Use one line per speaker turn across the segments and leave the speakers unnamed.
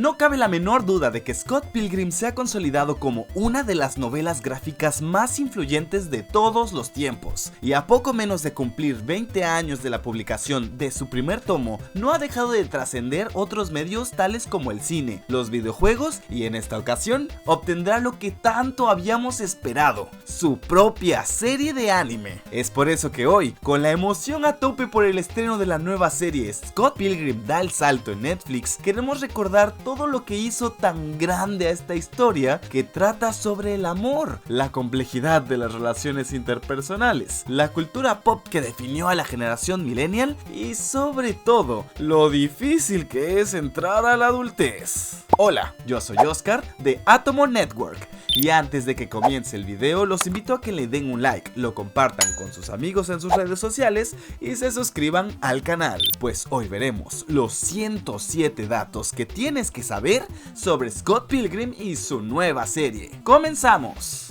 No cabe la menor duda de que Scott Pilgrim se ha consolidado como una de las novelas gráficas más influyentes de todos los tiempos, y a poco menos de cumplir 20 años de la publicación de su primer tomo, no ha dejado de trascender otros medios tales como el cine, los videojuegos y en esta ocasión obtendrá lo que tanto habíamos esperado, su propia serie de anime. Es por eso que hoy, con la emoción a tope por el estreno de la nueva serie Scott Pilgrim da el salto en Netflix, queremos recordar todo lo que hizo tan grande a esta historia que trata sobre el amor, la complejidad de las relaciones interpersonales, la cultura pop que definió a la generación millennial y sobre todo, lo difícil que es entrar a la adultez. Hola, yo soy Oscar de Atomo Network y antes de que comience el video los invito a que le den un like, lo compartan con sus amigos en sus redes sociales y se suscriban al canal, pues hoy veremos los 107 datos que tienes que saber sobre Scott Pilgrim y su nueva serie. ¡Comenzamos!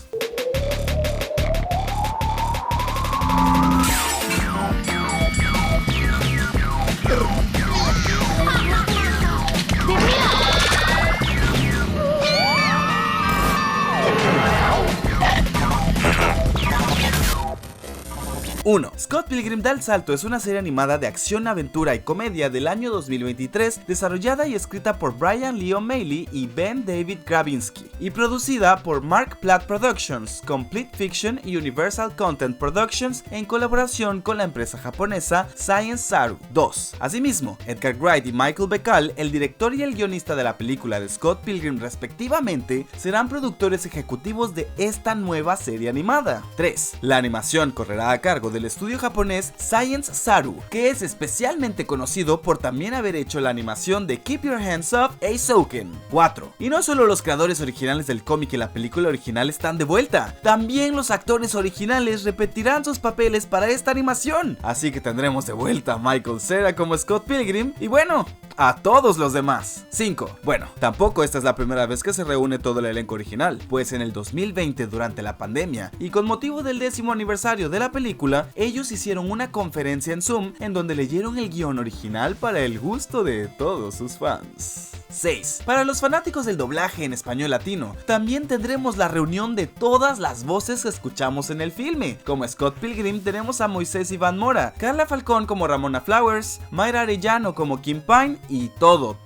Scott Pilgrim da el salto es una serie animada de acción, aventura y comedia del año 2023 desarrollada y escrita por Brian Lee O'Malley y Ben David Grabinski y producida por Mark Platt Productions, Complete Fiction y Universal Content Productions en colaboración con la empresa japonesa Science Saru 2. Asimismo, Edgar Wright y Michael Bacall, el director y el guionista de la película de Scott Pilgrim respectivamente, serán productores ejecutivos de esta nueva serie animada. 3. La animación correrá a cargo del estudio japonés Science Saru, que es especialmente conocido por también haber hecho la animación de Keep Your Hands Up e Eizouken. 4. Y no solo los creadores originales del cómic y la película original están de vuelta, también los actores originales repetirán sus papeles para esta animación, así que tendremos de vuelta a Michael Cera como Scott Pilgrim y bueno, a todos los demás. 5. Bueno, tampoco esta es la primera vez que se reúne todo el elenco original, pues en el 2020 durante la pandemia y con motivo del 10º aniversario de la película, ellos hicieron una conferencia en Zoom en donde leyeron el guión original para el gusto de todos sus fans. 6. Para los fanáticos del doblaje en español latino, también tendremos la reunión de todas las voces que escuchamos en el filme. Como Scott Pilgrim tenemos a Moisés Iván Mora, Carla Falcón como Ramona Flowers, Mayra Arellano como Kim Pine y todo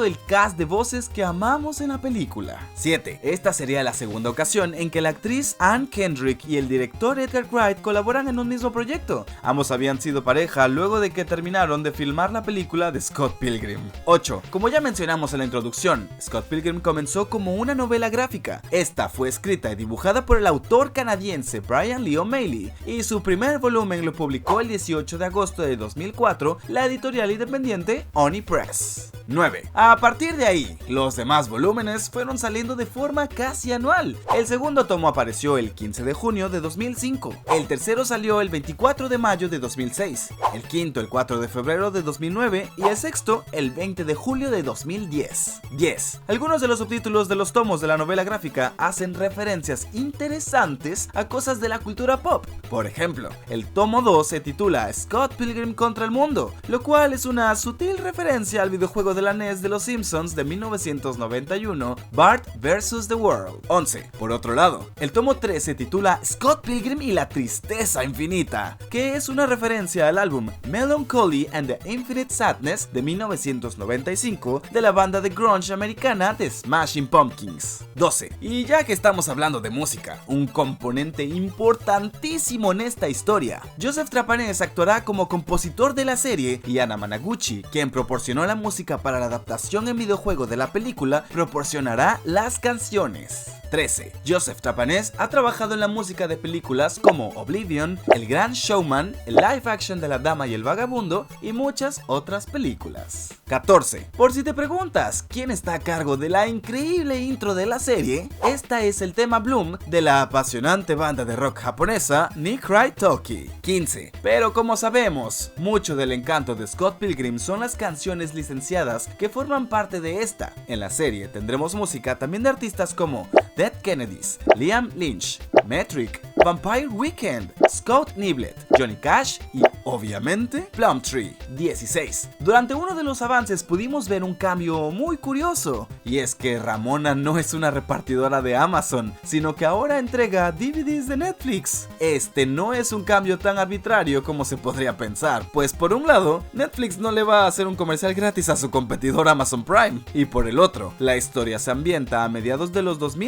el cast de voces que amamos en la película. 7. Esta sería la segunda ocasión en que la actriz Anne Kendrick y el director Edgar Wright colaboran en un mismo proyecto. Ambos habían sido pareja luego de que terminaron de filmar la película de Scott Pilgrim. 8. Como ya mencionamos en la introducción, Scott Pilgrim comenzó como una novela gráfica. Esta fue escrita y dibujada por el autor canadiense Brian Lee O'Malley y su primer volumen lo publicó el 18 de agosto de 2004 la editorial independiente Oni Press. 9. A partir de ahí, los demás volúmenes fueron saliendo de forma casi anual. El segundo tomo apareció el 15 de junio de 2005, el tercero salió el 24 de mayo de 2006, el quinto el 4 de febrero de 2009 y el sexto el 20 de julio de 2010. 10. Algunos de los subtítulos de los tomos de la novela gráfica hacen referencias interesantes a cosas de la cultura pop. Por ejemplo, el tomo 2 se titula Scott Pilgrim contra el mundo, lo cual es una sutil referencia al videojuego de la NES de los Simpsons de 1991, Bart vs. The World. 11. Por otro lado, el tomo 3 se titula Scott Pilgrim y la tristeza infinita, que es una referencia al álbum Melancholy and the Infinite Sadness de 1995 de la banda de grunge americana The Smashing Pumpkins. 12. Y ya que estamos hablando de música, un componente importantísimo en esta historia, Joseph Trapanese actuará como compositor de la serie y Anna Managuchi, quien proporcionó la música para la adaptación en videojuego de la película, proporcionará las canciones. 13. Joseph Trapanese ha trabajado en la música de películas como Oblivion, El Gran Showman, el live action de La Dama y el Vagabundo y muchas otras películas. 14. Por si te preguntas quién está a cargo de la increíble intro de la serie, esta es el tema Bloom de la apasionante banda de rock japonesa Nick Wright Toki. 15. Pero como sabemos, mucho del encanto de Scott Pilgrim son las canciones licenciadas que forman parte de esta. En la serie tendremos música también de artistas como Dead Kennedys, Liam Lynch, Metric, Vampire Weekend, Scott Niblett, Johnny Cash y Obviamente, Plumtree. 16. Durante uno de los avances pudimos ver un cambio muy curioso, y es que Ramona no es una repartidora de Amazon, sino que ahora entrega DVDs de Netflix. Este no es un cambio tan arbitrario como se podría pensar, pues por un lado, Netflix no le va a hacer un comercial gratis a su competidor Amazon Prime, y por el otro, la historia se ambienta a mediados de los 2000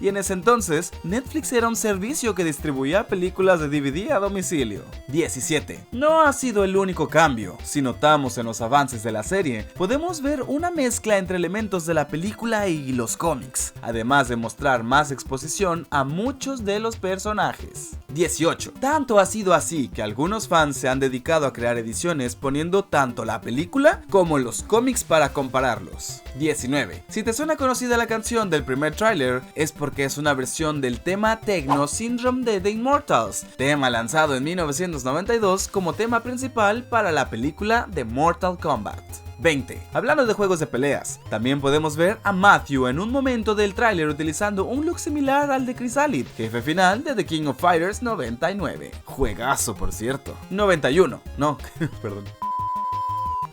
y en ese entonces, Netflix era un servicio que distribuía películas de DVD a domicilio. 17. No ha sido el único cambio. Si notamos en los avances de la serie, podemos ver una mezcla entre elementos de la película y los cómics, además de mostrar más exposición a muchos de los personajes. 18. Tanto ha sido así que algunos fans se han dedicado a crear ediciones poniendo tanto la película como los cómics para compararlos. 19. Si te suena conocida la canción del primer tráiler, es porque es una versión del tema Techno Syndrome de The Immortals, tema lanzado en 1992 como tema principal para la película de Mortal Kombat. 20. Hablando de juegos de peleas, también podemos ver a Matthew en un momento del tráiler utilizando un look similar al de Chrysalid, jefe final de The King of Fighters 99. Juegazo, por cierto. 91. No, perdón.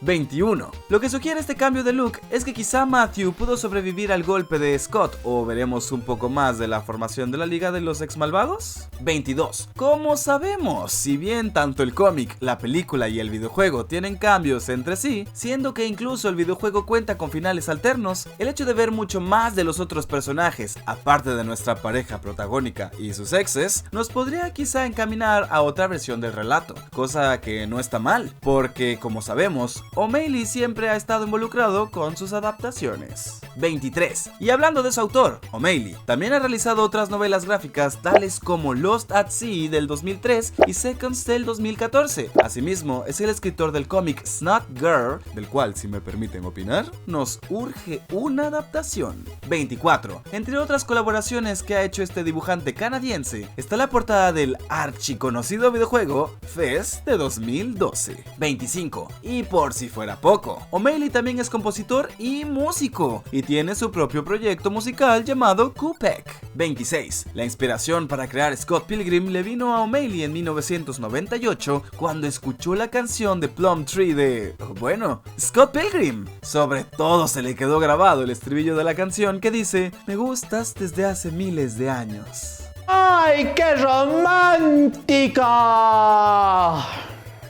21. Lo que sugiere este cambio de look es que quizá Matthew pudo sobrevivir al golpe de Scott, o veremos un poco más de la formación de la Liga de los Ex Malvados. 22. Como sabemos, si bien tanto el cómic, la película y el videojuego tienen cambios entre sí, siendo que incluso el videojuego cuenta con finales alternos, el hecho de ver mucho más de los otros personajes, aparte de nuestra pareja protagónica y sus exes, nos podría quizá encaminar a otra versión del relato, cosa que no está mal, porque como sabemos, O'Malley siempre ha estado involucrado con sus adaptaciones. 23. Y hablando de su autor, O'Malley también ha realizado otras novelas gráficas tales como Lost at Sea del 2003 y Seconds del 2014. Asimismo, es el escritor del cómic Snot Girl, del cual, si me permiten opinar, nos urge una adaptación. 24. Entre otras colaboraciones que ha hecho este dibujante canadiense, está la portada del archiconocido videojuego Fez de 2012. 25. Y por si fuera poco, O'Malley también es compositor y músico, y tiene su propio proyecto musical llamado Coopec. 26. La inspiración para crear Scott Pilgrim le vino a O'Malley en 1998 cuando escuchó la canción de Plumtree de, bueno, Scott Pilgrim. Sobre todo se le quedó grabado el estribillo de la canción que dice: "Me gustas desde hace miles de años".
¡Ay, qué romántica!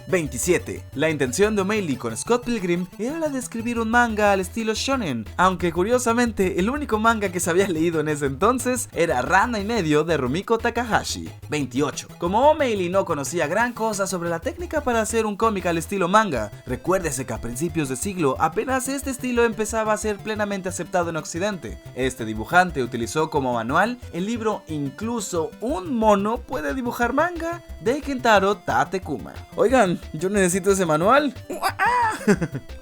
27. La intención de O'Malley con Scott Pilgrim era la de escribir un manga al estilo shonen, aunque curiosamente el único manga que se había leído en ese entonces era Ranma y medio de Rumiko Takahashi. 28. Como O'Malley no conocía gran cosa sobre la técnica para hacer un cómic al estilo manga, recuérdese que a principios de siglo apenas este estilo empezaba a ser plenamente aceptado en Occidente. Este dibujante utilizó como manual el libro Incluso un mono puede dibujar manga de Kentaro Tatekuma. Oigan, yo necesito ese manual.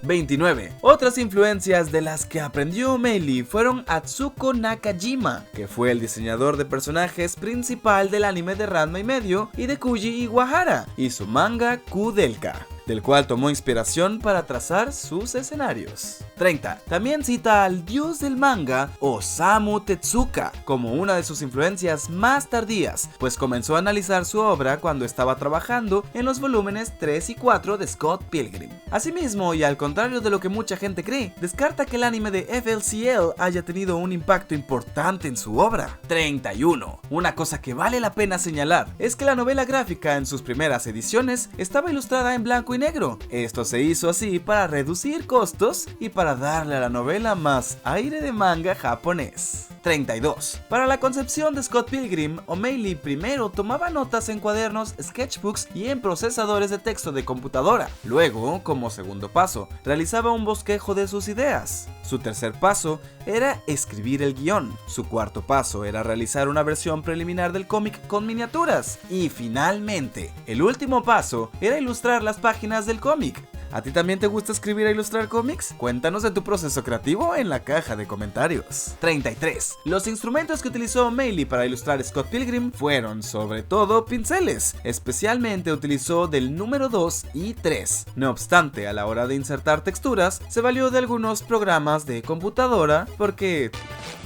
29. Otras influencias de las que aprendió O'Malley fueron Atsuko Nakajima, que fue el diseñador de personajes principal del anime de Ranma y medio, y de Kuji Iwahara, y su manga Kudelka, del cual tomó inspiración para trazar sus escenarios. 30. También cita al dios del manga, Osamu Tezuka, como una de sus influencias más tardías, pues comenzó a analizar su obra cuando estaba trabajando en los volúmenes 3 y 4 de Scott Pilgrim. Asimismo, y al contrario de lo que mucha gente cree, descarta que el anime de FLCL haya tenido un impacto importante en su obra. 31. Una cosa que vale la pena señalar es que la novela gráfica en sus primeras ediciones estaba ilustrada en blanco y negro. Esto se hizo así para reducir costos y para darle a la novela más aire de manga japonés. 32. Para la concepción de Scott Pilgrim, O'Malley primero tomaba notas en cuadernos, sketchbooks y en procesadores de texto de computadora. Luego, como segundo paso, realizaba un bosquejo de sus ideas. Su tercer paso era escribir el guión. Su cuarto paso era realizar una versión preliminar del cómic con miniaturas. Y finalmente, el último paso era ilustrar las páginas del cómic. ¿A ti también te gusta escribir e ilustrar cómics? Cuéntanos de tu proceso creativo en la caja de comentarios. 33. Los instrumentos que utilizó O'Malley para ilustrar Scott Pilgrim fueron sobre todo pinceles, especialmente utilizó del número 2 y 3. No obstante, a la hora de insertar texturas, se valió de algunos programas de computadora porque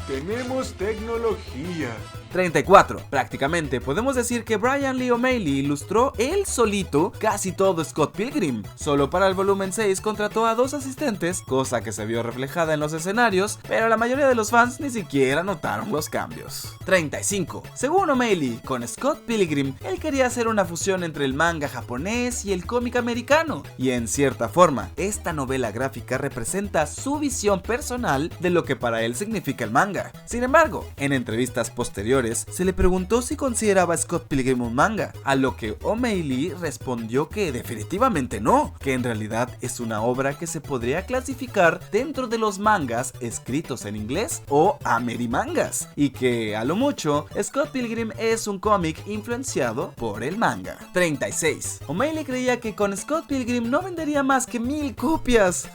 tenemos tecnología.
34. Prácticamente podemos decir que Brian Lee O'Malley ilustró él solito casi todo Scott Pilgrim. Solo para el volumen 6 contrató a 2 asistentes, cosa que se vio reflejada en los escenarios, pero la mayoría de los fans ni siquiera notaron los cambios. 35. Según O'Malley, con Scott Pilgrim, él quería hacer una fusión entre el manga japonés y el cómic americano, y en cierta forma, esta novela gráfica representa su visión personal de lo que para él significa el manga. Sin embargo, en entrevistas posteriores, se le preguntó si consideraba Scott Pilgrim un manga, a lo que O'Malley respondió que definitivamente no, que en realidad es una obra que se podría clasificar dentro de los mangas escritos en inglés o amerimangas, y que a lo mucho Scott Pilgrim es un cómic influenciado por el manga. 36. O'Malley creía que con Scott Pilgrim no vendería más que 1000 copias.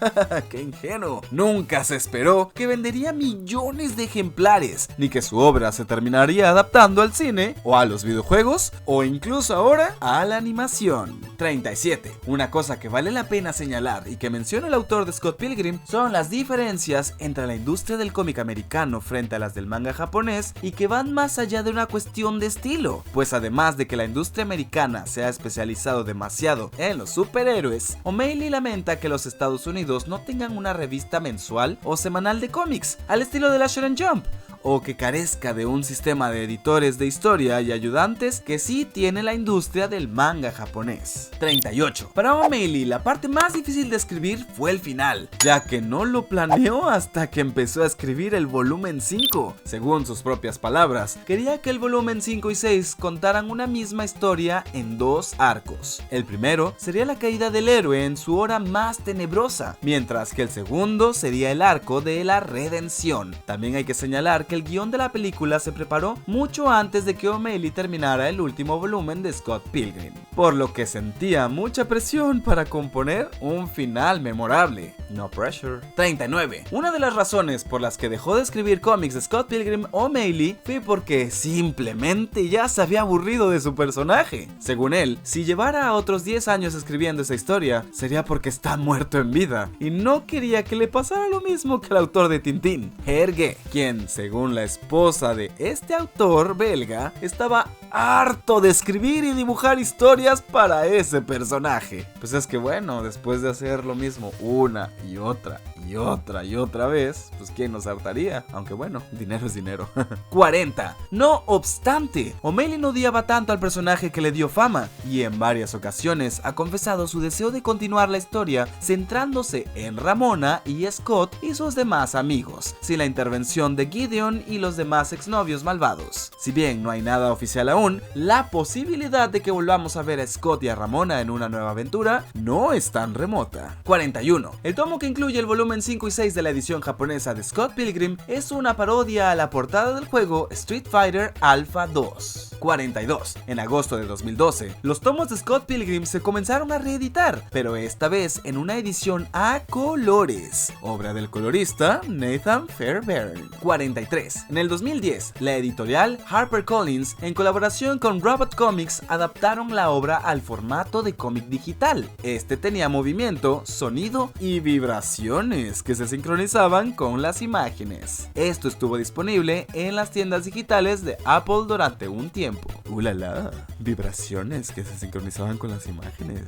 ¡Qué ingenuo! Nunca se esperó que vendería millones de ejemplares, ni que su obra se terminaría adaptando al cine, o a los videojuegos, o incluso ahora a la animación. 37. Una cosa que vale la pena señalar y que menciona el autor de Scott Pilgrim son las diferencias entre la industria del cómic americano frente a las del manga japonés, y que van más allá de una cuestión de estilo, pues además de que la industria americana se ha especializado demasiado en los superhéroes, O'Malley lamenta que los Estados Unidos no tengan una revista mensual o semanal de cómics al estilo de la Shonen Jump, o que carezca de un sistema de editores de historia y ayudantes que sí tiene la industria del manga japonés. 38. Para O'Malley, la parte más difícil de escribir fue el final, ya que no lo planeó hasta que empezó a escribir el volumen 5. Según sus propias palabras, quería que el volumen 5 y 6 contaran una misma historia en 2 arcos. El primero sería la caída del héroe en su hora más tenebrosa, mientras que el segundo sería el arco de la redención. También hay que señalar que el guión de la película se preparó mucho antes de que O'Malley terminara el último volumen de Scott Pilgrim, por lo que sentía mucha presión para componer un final memorable. No pressure. 39. Una de las razones por las que dejó de escribir cómics de Scott Pilgrim O'Malley fue porque simplemente ya se había aburrido de su personaje. Según él, si llevara otros 10 años escribiendo esa historia, sería porque está muerto en vida, y no quería que le pasara lo mismo que al autor de Tintín, Hergé, quien, según la esposa de este autor belga, estaba harto de escribir y dibujar historias para ese personaje. Pues es que bueno, después de hacer lo mismo una y otra vez, pues quién nos hartaría, aunque bueno, dinero es dinero. 40. No obstante, O'Malley no odiaba tanto al personaje que le dio fama, y en varias ocasiones ha confesado su deseo de continuar la historia centrándose en Ramona y Scott y sus demás amigos, sin la intervención de Gideon y los demás exnovios malvados. Si bien no hay nada oficial aún, la posibilidad de que volvamos a ver a Scott y a Ramona en una nueva aventura no es tan remota. 41. El tomo que incluye el volumen 5 y 6 de la edición japonesa de Scott Pilgrim es una parodia a la portada del juego Street Fighter Alpha 2. 42. En agosto de 2012, los tomos de Scott Pilgrim se comenzaron a reeditar, pero esta vez en una edición a colores, obra del colorista Nathan Fairbairn. 43. En el 2010, la editorial HarperCollins, en colaboración con Robot Comics, adaptaron la obra al formato de cómic digital. Este tenía movimiento, sonido y vibraciones que se sincronizaban con las imágenes. Esto estuvo disponible en las tiendas digitales de Apple durante un tiempo. ¡Ulala! Vibraciones que se sincronizaban con las imágenes.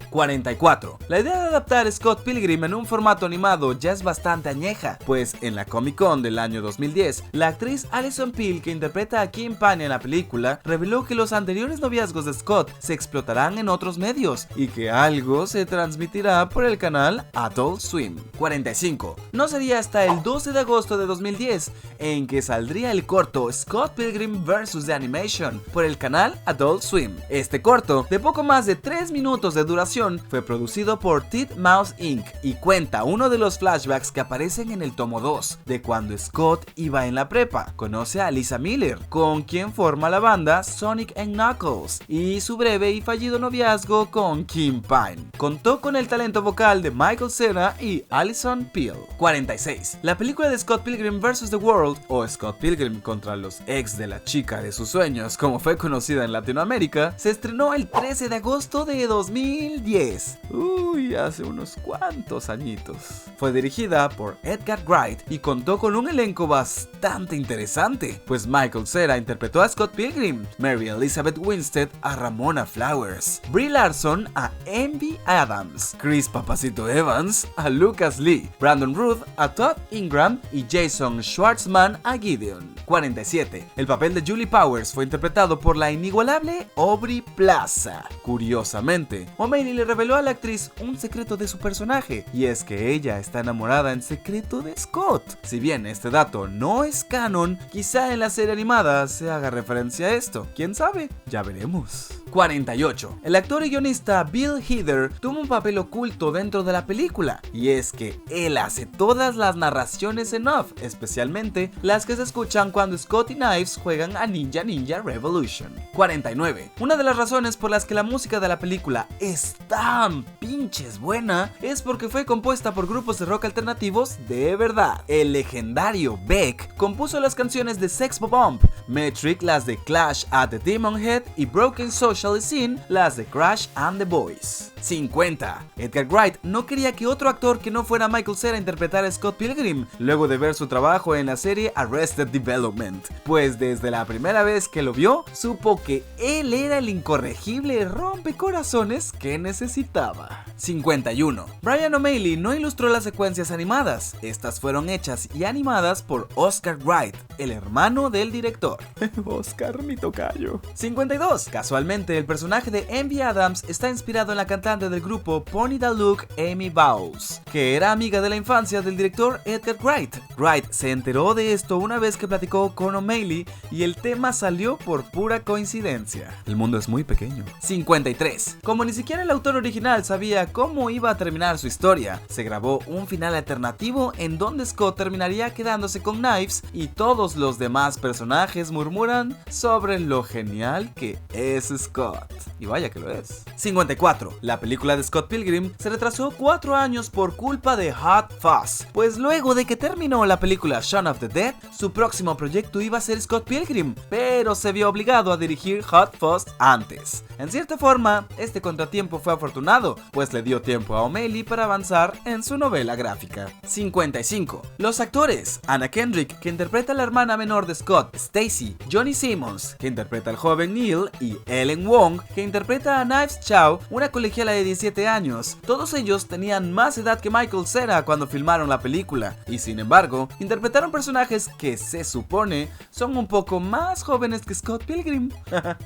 44. La idea de adaptar Scott Pilgrim en un formato animado ya es bastante añeja, pues en la Comic Con del año 2010, la actriz Alison Peel, que interpreta a Kim Pine en la película, reveló que los anteriores noviazgos de Scott se explotarán en otros medios y que algo se transmitirá por el canal Adult Swim. 45. No sería hasta el 12 de agosto de 2010 en que saldría el corto Scott Pilgrim vs. The Animation por el canal Adult Swim. Este corto, de poco más de 3 minutos de duración, fue producido por Titmouse Inc. y cuenta uno de los flashbacks que aparecen en el tomo 2, de cuando Scott iba en la prepa, conoce a Lisa Miller, con quien forma la banda Sonic & Knuckles, y su breve y fallido noviazgo con Kim Pine. Contó con el talento vocal de Michael Cera y Alison Peel. 46. La película de Scott Pilgrim vs. The World, o Scott Pilgrim contra los ex de la chica de sus sueños, como fue conocida en Latinoamérica, se estrenó el 13 de agosto de 2010. Uy, hace unos cuantos añitos. Fue dirigida por Edgar Wright y contó con un elenco bastante interesante, pues Michael Cera interpretó a Scott Pilgrim, Mary Elizabeth Winstead a Ramona Flowers, Brie Larson a Envy Adams, Chris Papacito Evans a Lucas Lee, Brandon Ruth a Todd Ingram y Jason Schwartzman a Gideon. 47. El papel de Julie Powers fue interpretado por la inigualable Aubrey Plaza. Curiosamente, O'Malley le reveló a la actriz un secreto de su personaje, y es que ella está enamorada en secreto de Scott. Si bien este dato no es canon, quizá en la serie animada se haga referencia a esto. ¿Quién sabe? Ya veremos. 48. El actor y guionista Bill Hader tuvo un papel oculto dentro de la película, y es que él hace todas las narraciones en off, especialmente las que se escuchan cuando Scott y Knives juegan a Ninja Ninja Revolution. 49. Una de las razones por las que la música de la película es tan pinches buena es porque fue compuesta por grupos de rock alternativos de verdad. El legendario Beck compuso las canciones de Sex Bomb, Metric las de Clash at the Demon Head y Broken Social Scene las de Crash and the Boys. 50. Edgar Wright no quería que otro actor que no fuera Michael Cera interpretara a Scott Pilgrim, luego de ver su trabajo en la serie Arrested Development, pues desde la primera vez que lo vio, supo que él era el incorregible rompecorazones que necesitaba. 51. Brian O'Malley no ilustró las secuencias animadas, estas fueron hechas y animadas por Oscar Wright, el hermano del director. Oscar, mi tocayo. 52. Casualmente, el personaje de Envy Adams está inspirado en la cantante del grupo Pony Da Look, Amy Bowles, que era amiga de la infancia del director Edgar Wright. Wright se enteró de esto una vez que platicó con O'Malley y el tema salió por pura coincidencia. El mundo es muy pequeño. 53. Como ni siquiera el autor original sabía cómo iba a terminar su historia, se grabó un final alternativo en donde Scott terminaría quedándose con Knives y todos los demás personajes murmuran sobre lo genial que es Scott. Y vaya que lo es. 54. La película de Scott Pilgrim se retrasó 4 años por culpa de Hot Fuzz, pues luego de que terminó la película Shaun of the Dead, su próximo proyecto iba a ser Scott Pilgrim, pero se vio obligado a dirigir Hot Fuzz antes. En cierta forma, este contratiempo fue afortunado, pues le dio tiempo a O'Malley para avanzar en su novela gráfica. 55. Los actores: Anna Kendrick, que interpreta a la hermana menor de Scott, Stacy, Johnny Simmons, que interpreta al joven Neil, y Ellen Wong, que interpreta a Knives Chow, una colegiala de 17 años. Todos ellos tenían más edad que Michael Cera cuando filmaron la película, y sin embargo, interpretaron personajes que se supone son un poco más jóvenes que Scott Pilgrim.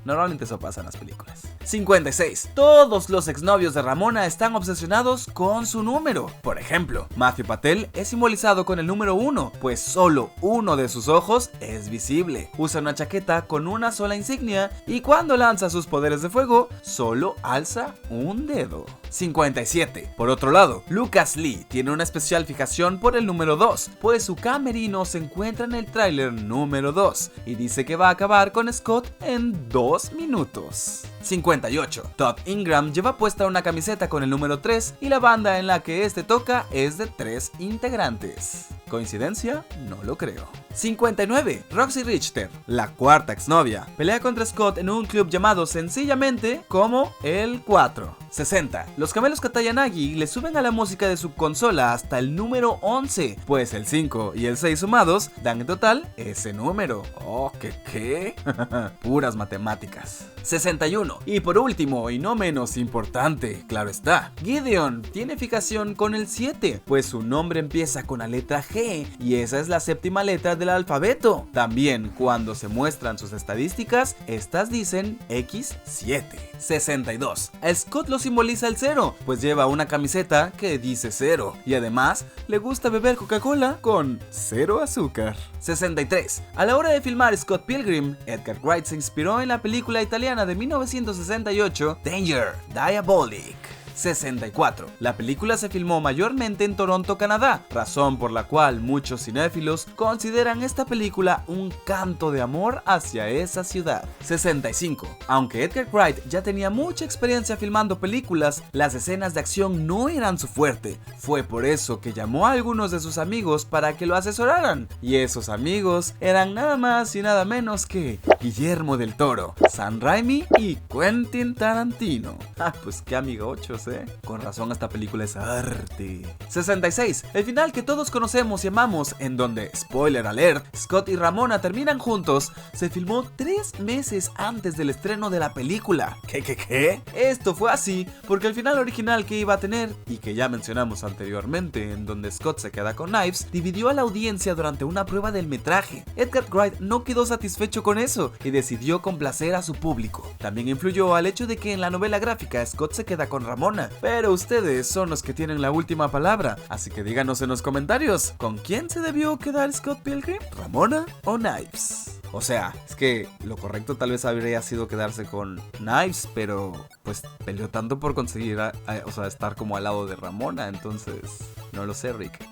Normalmente eso pasa en las películas. 56. Todos los exnovios de Ramona están obsesionados con su número. Por ejemplo, Matthew Patel es simbolizado con el número 1, pues solo uno de sus ojos es visible. Usa una chaqueta con una sola insignia y cuando lanza sus poderes de fuego, solo alza un dedo. 57. Por otro lado, Lucas Lee tiene una especial fijación por el número 2, pues su camerino se encuentra en el tráiler número 2 y dice que va a acabar con Scott en 2 minutos. 58. Todd Ingram lleva puesta una camiseta con el número 3 y la banda en la que este toca es de 3 integrantes. ¿Coincidencia? No lo creo. 59. Roxy Richter, la cuarta exnovia, pelea contra Scott en un club llamado sencillamente como el 4. 60. Los gemelos Katayanagi le suben a la música de su consola hasta el número 11, pues el 5 y el 6 sumados dan en total ese número. Oh, ¿qué? Puras matemáticas. 61. Y por último, y no menos importante, claro está, Gideon tiene fijación con el 7, pues su nombre empieza con la letra G y esa es la séptima letra del alfabeto. También cuando se muestran sus estadísticas, estas dicen X7. 62. A Scott lo simboliza el 0, pues lleva una camiseta que dice 0 y además le gusta beber Coca-Cola con 0 azúcar. 63. A la hora de filmar Scott Pilgrim, Edgar Wright se inspiró en la película italiana de 1968 Danger, Diabolic. 64. La película se filmó mayormente en Toronto, Canadá, razón por la cual muchos cinéfilos consideran esta película un canto de amor hacia esa ciudad. 65. Aunque Edgar Wright ya tenía mucha experiencia filmando películas, las escenas de acción no eran su fuerte. Fue por eso que llamó a algunos de sus amigos para que lo asesoraran, y esos amigos eran nada más y nada menos que Guillermo del Toro, Sam Raimi y Quentin Tarantino. Pues qué amigochos, Con razón esta película es arte. 66. El final que todos conocemos y amamos, en donde, spoiler alert, Scott y Ramona terminan juntos, se filmó 3 meses antes del estreno de la película. ¿Qué? Esto fue así porque el final original que iba a tener, y que ya mencionamos anteriormente, en donde Scott se queda con Knives, dividió a la audiencia durante una prueba del metraje. Edgar Wright no quedó satisfecho con eso y decidió complacer a su público. También influyó al hecho de que en la novela gráfica Scott se queda con Ramona, pero ustedes son los que tienen la última palabra, así que díganos en los comentarios, ¿con quién se debió quedar Scott Pilgrim? ¿Ramona o Knives? O sea, es que lo correcto tal vez habría sido quedarse con Knives, pero pues peleó tanto por conseguir estar como al lado de Ramona, entonces no lo sé, Rick.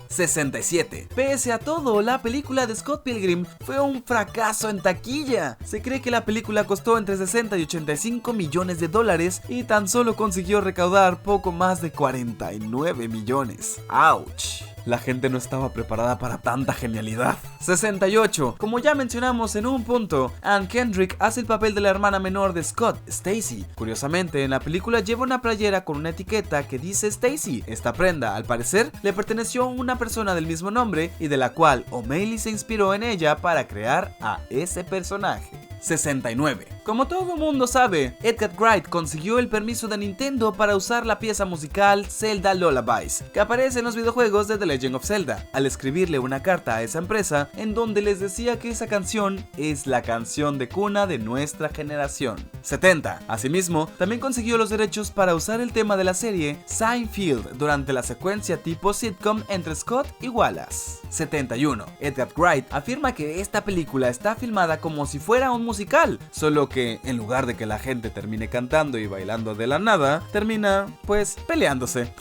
67. Pese a todo, la película de Scott Pilgrim fue un fracaso en taquilla. Se cree que la película costó entre 60 y 85 millones de dólares y tan solo consiguió recaudar poco más de 49 millones. ¡Auch! La gente no estaba preparada para tanta genialidad. 68. Como ya mencionamos en un punto, Anne Kendrick hace el papel de la hermana menor de Scott, Stacy. Curiosamente, en la película lleva una playera con una etiqueta que dice Stacy. Esta prenda, al parecer, le perteneció a una persona del mismo nombre y de la cual O'Malley se inspiró en ella para crear a ese personaje. 69. Como todo mundo sabe, Edgar Wright consiguió el permiso de Nintendo para usar la pieza musical Zelda Lullabies, que aparece en los videojuegos de The Legend of Zelda, al escribirle una carta a esa empresa en donde les decía que esa canción es la canción de cuna de nuestra generación. 70. Asimismo, también consiguió los derechos para usar el tema de la serie Seinfeld durante la secuencia tipo sitcom entre Scott y Wallace. 71. Edgar Wright afirma que esta película está filmada como si fuera un musical, solo que en lugar de que la gente termine cantando y bailando de la nada, termina, pues, peleándose.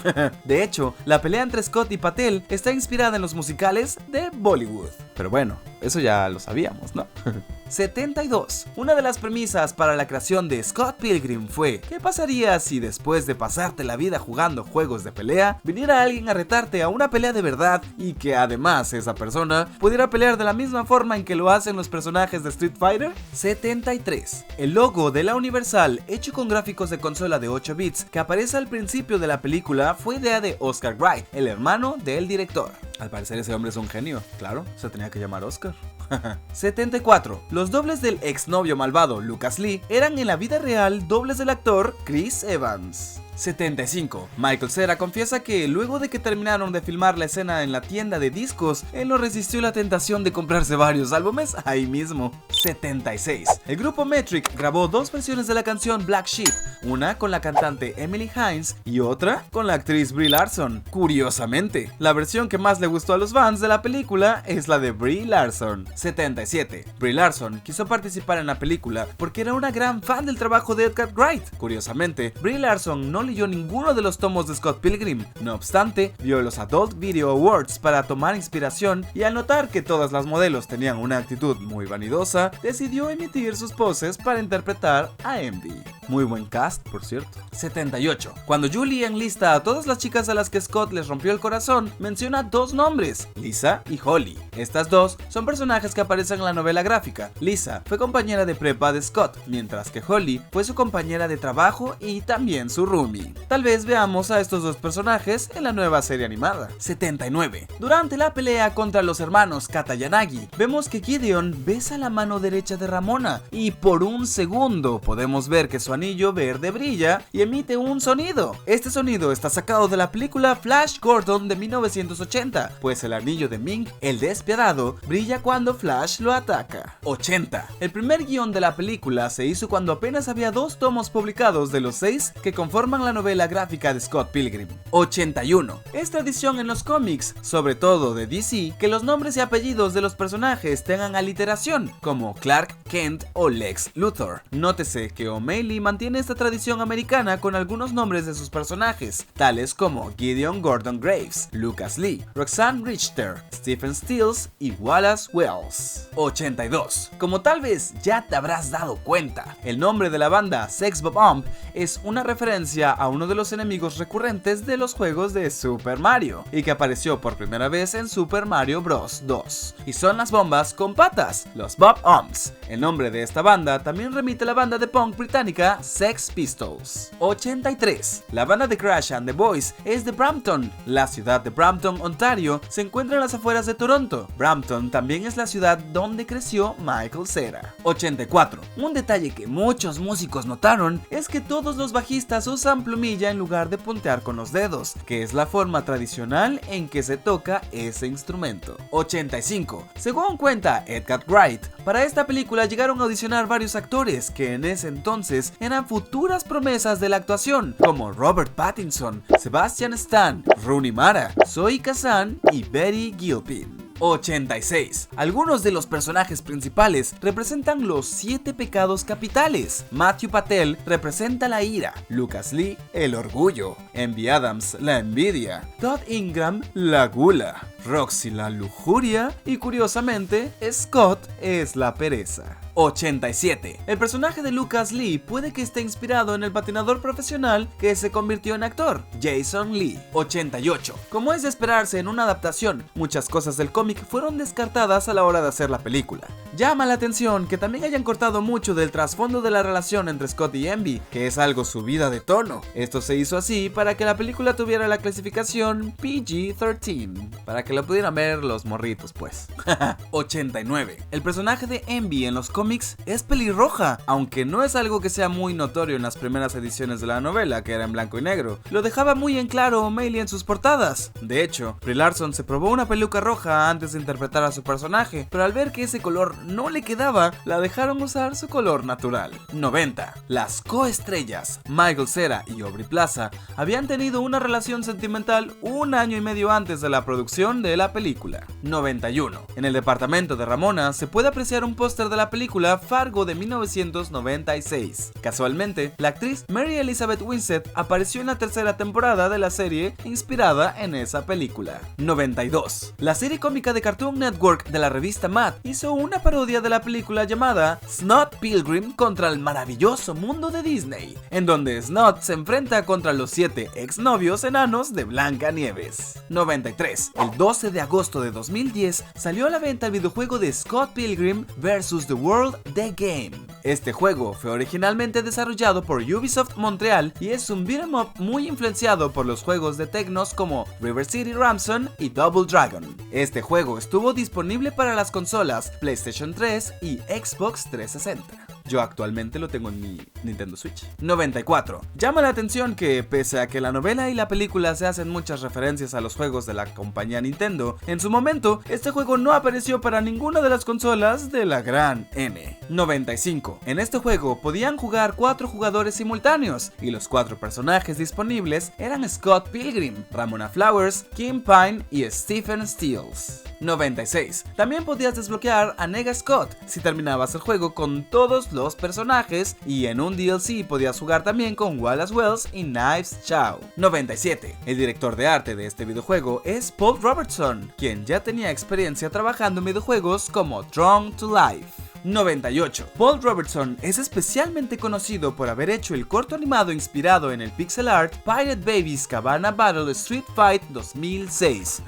De hecho, la pelea entre Scott y Patel está inspirada en los musicales de Bollywood. Pero bueno, eso ya lo sabíamos, ¿no? 72. Una de las premisas para la creación de Scott Pilgrim fue: ¿qué pasaría si después de pasarte la vida jugando juegos de pelea, viniera alguien a retarte a una pelea de verdad y que además esa persona pudiera pelear de la misma forma en que lo hacen los personajes de Street Fighter? 73. El logo de la Universal, hecho con gráficos de consola de 8 bits que aparece al principio de la película, fue idea de Oscar Wright, el hermano del director. Al parecer ese hombre es un genio, claro, se tenía que llamar Oscar. 74. Los dobles del exnovio malvado Lucas Lee eran en la vida real dobles del actor Chris Evans. 75. Michael Cera confiesa que luego de que terminaron de filmar la escena en la tienda de discos, él no resistió la tentación de comprarse varios álbumes ahí mismo. 76. El grupo Metric grabó 2 versiones de la canción Black Sheep, una con la cantante Emily Hines y otra con la actriz Brie Larson. Curiosamente, la versión que más le gustó a los fans de la película es la de Brie Larson. 77. Brie Larson quiso participar en la película porque era una gran fan del trabajo de Edgar Wright. Curiosamente, Brie Larson no leyó ninguno de los tomos de Scott Pilgrim. No obstante, vio los Adult Video Awards para tomar inspiración y al notar que todas las modelos tenían una actitud muy vanidosa, decidió emitir sus poses para interpretar a Envy. Muy buen cast, por cierto. 78. Cuando Julie enlista a todas las chicas a las que Scott les rompió el corazón, menciona 2 nombres, Lisa y Holly. Estas 2 son personajes que aparecen en la novela gráfica. Lisa fue compañera de prepa de Scott, mientras que Holly fue su compañera de trabajo y también su roomie. Tal vez veamos a estos 2 personajes en la nueva serie animada. 79. Durante la pelea contra los hermanos Katayanagi, vemos que Gideon besa la mano derecha de Ramona y por un segundo podemos ver que su anillo verde brilla y emite un sonido. Este sonido está sacado de la película Flash Gordon de 1980, pues el anillo de Ming, el despiadado, brilla cuando Flash lo ataca. 80. El primer guión de la película se hizo cuando apenas había 2 tomos publicados de los 6 que conforman inspiraron la novela gráfica de Scott Pilgrim. 81. Es tradición en los cómics, sobre todo de DC, que los nombres y apellidos de los personajes tengan aliteración, como Clark Kent o Lex Luthor. Nótese que O'Malley mantiene esta tradición americana con algunos nombres de sus personajes, tales como Gideon Gordon Graves, Lucas Lee, Roxanne Richter, Stephen Stills y Wallace Wells. 82. Como tal vez ya te habrás dado cuenta, el nombre de la banda Sex Bob-Omb es una referencia a uno de los enemigos recurrentes de los juegos de Super Mario y que apareció por primera vez en Super Mario Bros. 2. Y son las bombas con patas, los Bob-Ombs. El nombre de esta banda también remite a la banda de punk británica Sex Pistols. 83. La banda de Crash and the Boys es de Brampton. La ciudad de Brampton, Ontario, se encuentra en las afueras de Toronto. Brampton también es la ciudad donde creció Michael Cera. 84. Un detalle que muchos músicos notaron es que todos los bajistas usan plumilla en lugar de puntear con los dedos, que es la forma tradicional en que se toca ese instrumento. 85. Según cuenta Edgar Wright, para esta película llegaron a audicionar varios actores que en ese entonces eran futuras promesas de la actuación, como Robert Pattinson, Sebastian Stan, Rooney Mara, Zoe Kazan y Betty Gilpin. 86. Algunos de los personajes principales representan los 7 pecados capitales. Matthew Patel representa la ira, Lucas Lee el orgullo, Envy Adams la envidia, Todd Ingram la gula, Roxy la lujuria y curiosamente Scott es la pereza. 87. El personaje de Lucas Lee puede que esté inspirado en el patinador profesional que se convirtió en actor, Jason Lee. 88. Como es de esperarse en una adaptación, muchas cosas del cómic fueron descartadas a la hora de hacer la película. Llama la atención que también hayan cortado mucho del trasfondo de la relación entre Scott y Envy, que es algo subida de tono. Esto se hizo así para que la película tuviera la clasificación PG-13, para que lo pudieran ver los morritos pues. 89. El personaje de Envy en los cómics es pelirroja, aunque no es algo que sea muy notorio en las primeras ediciones de la novela, que era en blanco y negro. Lo dejaba muy en claro O'Malley en sus portadas. De hecho, Brie Larson se probó una peluca roja antes de interpretar a su personaje, pero al ver que ese color no le quedaba, la dejaron usar su color natural. 90. Las coestrellas Michael Cera y Aubrey Plaza habían tenido una relación sentimental un año y medio antes de la producción de la película. 91. En el departamento de Ramona se puede apreciar un póster de la película Fargo de 1996. Casualmente, la actriz Mary Elizabeth Winstead apareció en la tercera temporada de la serie inspirada en esa película. 92. La serie cómica de Cartoon Network de la revista Mad hizo una parodia de la película llamada Snot Pilgrim contra el maravilloso mundo de Disney, en donde Snot se enfrenta contra los 7 exnovios enanos de Blancanieves. 93. El 12 de agosto de 2010 salió a la venta el videojuego de Scott Pilgrim vs. The World The Game. Este juego fue originalmente desarrollado por Ubisoft Montreal y es un beat'em up muy influenciado por los juegos de Tecnos como River City Ransom y Double Dragon. Este juego estuvo disponible para las consolas PlayStation 3 y Xbox 360. Yo actualmente lo tengo en mi Nintendo Switch. 94. Llama la atención que, pese a que la novela y la película se hacen muchas referencias a los juegos de la compañía Nintendo, en su momento, este juego no apareció para ninguna de las consolas de la gran N. 95. En este juego podían jugar 4 jugadores simultáneos, y los 4 personajes disponibles eran Scott Pilgrim, Ramona Flowers, Kim Pine y Stephen Stills. 96. También podías desbloquear a Nega Scott si terminabas el juego con todos los personajes, y en un DLC podías jugar también con Wallace Wells y Knives Chow. 97. El director de arte de este videojuego es Paul Robertson, quien ya tenía experiencia trabajando en videojuegos como Drawn to Life. 98. Paul Robertson es especialmente conocido por haber hecho el corto animado inspirado en el pixel art Pirate Babies Cabana Battle Street Fight 2006.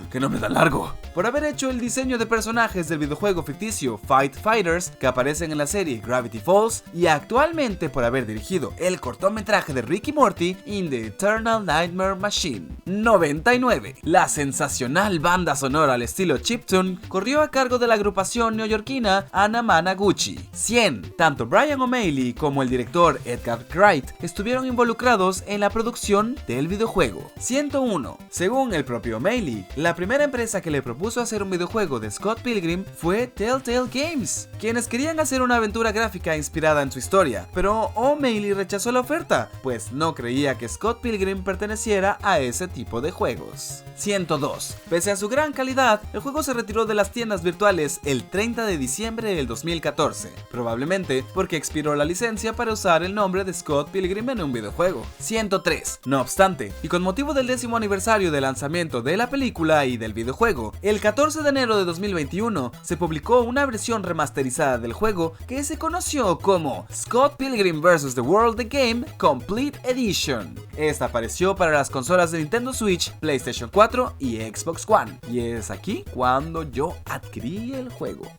¡Qué nombre tan largo! Por haber hecho el diseño de personajes del videojuego ficticio Fight Fighters que aparecen en la serie Gravity Falls, y actualmente por haber dirigido el cortometraje de Rick y Morty In the Eternal Nightmare Machine. 99. La sensacional banda sonora al estilo chiptune corrió a cargo de la agrupación neoyorquina Anamanaguchi. 100. Tanto Brian O'Malley como el director Edgar Wright estuvieron involucrados en la producción del videojuego. 101. Según el propio O'Malley, la primera empresa que le propuso hacer un videojuego de Scott Pilgrim fue Telltale Games, quienes querían hacer una aventura gráfica inspirada en su historia, pero O'Malley rechazó la oferta, pues no creía que Scott Pilgrim perteneciera a ese tipo de juegos. 102. Pese a su gran calidad, el juego se retiró de las tiendas virtuales el 30 de diciembre del 2014, probablemente porque expiró la licencia para usar el nombre de Scott Pilgrim en un videojuego. 103. No obstante, y con motivo del 10º aniversario de lanzamiento de la película y del videojuego, el 14 de enero de 2021 se publicó una versión remasterizada del juego que se conoció como Scott Pilgrim vs. The World The Game Complete Edition. Esta apareció para las consolas de Nintendo Switch, PlayStation 4 y Xbox One, y es aquí cuando yo adquirí el juego.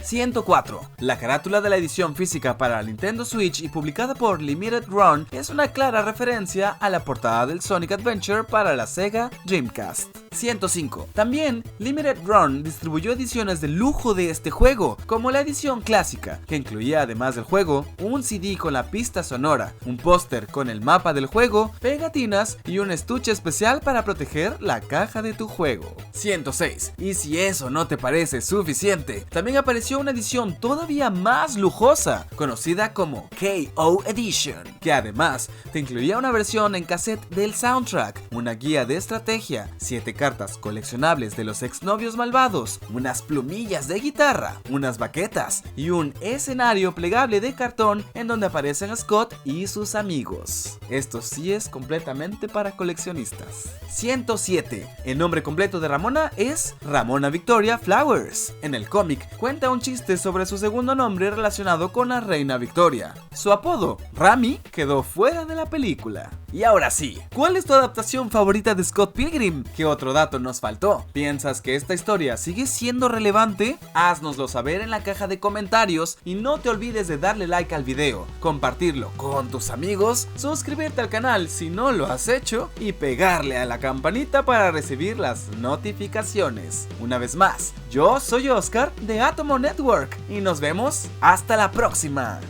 104. La carátula de la edición física para Nintendo Switch y publicada por Limited Run es una clara referencia a la portada del Sonic Adventure para la Sega Dreamcast. 105. También Limited Run distribuyó ediciones de lujo de este juego, como la edición clásica, que incluía además del juego un CD con la pista sonora, un póster con el mapa del juego, pegatinas y un estuche especial para proteger la caja de tu juego. 106. Y si eso no te parece suficiente, también apareció una edición todavía más lujosa, conocida como KO Edition, que además te incluía una versión en cassette del soundtrack, una guía de estrategia, 7 cartas coleccionables de los exnovios malvados, unas plumillas de guitarra, unas baquetas y un escenario plegable de cartón en donde aparecen Scott y sus amigos. Esto sí es completamente para coleccionistas. 107. El nombre completo de Ramona es Ramona Victoria Flowers. En el cómic cuenta un chiste sobre su segundo nombre relacionado con la reina Victoria. Su apodo, Rami, quedó fuera de la película. Y ahora sí, ¿cuál es tu adaptación favorita de Scott Pilgrim? ¿Qué otro dato nos faltó? ¿Piensas que esta historia sigue siendo relevante? Haznoslo saber en la caja de comentarios y no te olvides de darle like al video, compartirlo con tus amigos, suscribirte al canal si no lo has hecho y pegarle a la campanita para recibir las notificaciones. Una vez más, yo soy Oscar de Atomo Network y nos vemos hasta la próxima.